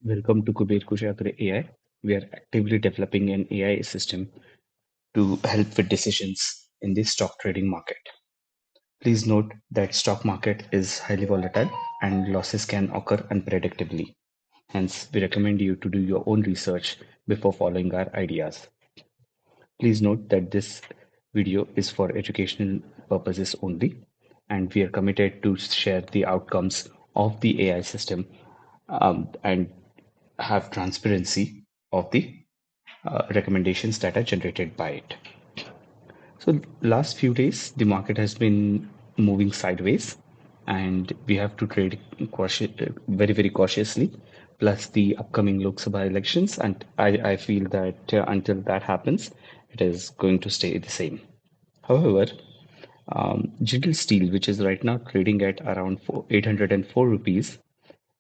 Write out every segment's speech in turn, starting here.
Welcome to Kubir Kushagra AI. We are actively developing an AI system to help with decisions in the stock trading market. Please note that stock market is highly volatile and losses can occur unpredictably. Hence, we recommend you to do your own research before following our ideas. Please note that this video is for educational purposes only, and we are committed to share the outcomes of the AI system and have transparency of the recommendations that are generated by it. So last few days, the market has been moving sideways, and we have to trade very cautiously. Plus the upcoming Lok Sabha elections, and I feel that until that happens, it is going to stay the same. However, Jindal Steel, which is right now trading at around 804 rupees,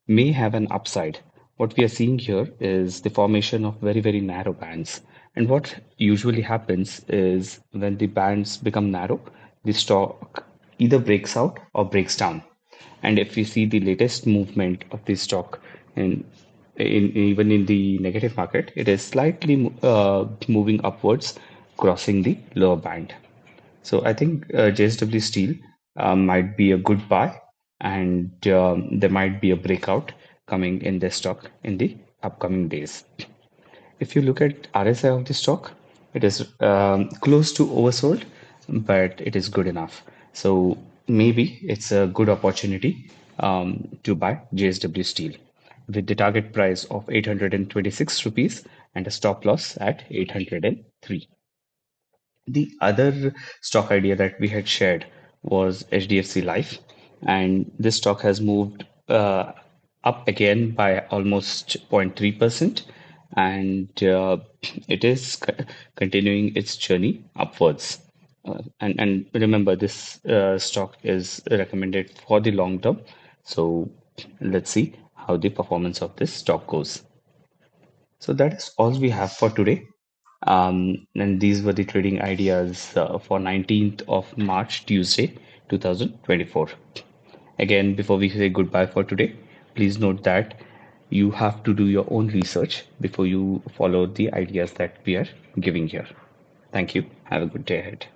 may have an upside. What we are seeing here is the formation of very narrow bands. And what usually happens is when the bands become narrow, the stock either breaks out or breaks down. And if you see the latest movement of the stock in even in the negative market, it is slightly moving upwards, crossing the lower band. So I think JSW Steel might be a good buy, and there might be a breakout coming in this stock in the upcoming days. If you look at RSI of the stock, it is close to oversold, but it is good enough. So maybe it's a good opportunity to buy JSW Steel with the target price of 826 rupees and a stop loss at 803. The other stock idea that we had shared was HDFC Life, and this stock has moved up again by almost 0.3%, and it is continuing its journey upwards. And remember, this stock is recommended for the long term. So let's see how the performance of this stock goes. So that is all we have for today. And these were the trading ideas for 19th of March, Tuesday, 2024. Again, before we say goodbye for today, please note that you have to do your own research before you follow the ideas that we are giving here. Thank you. Have a good day ahead.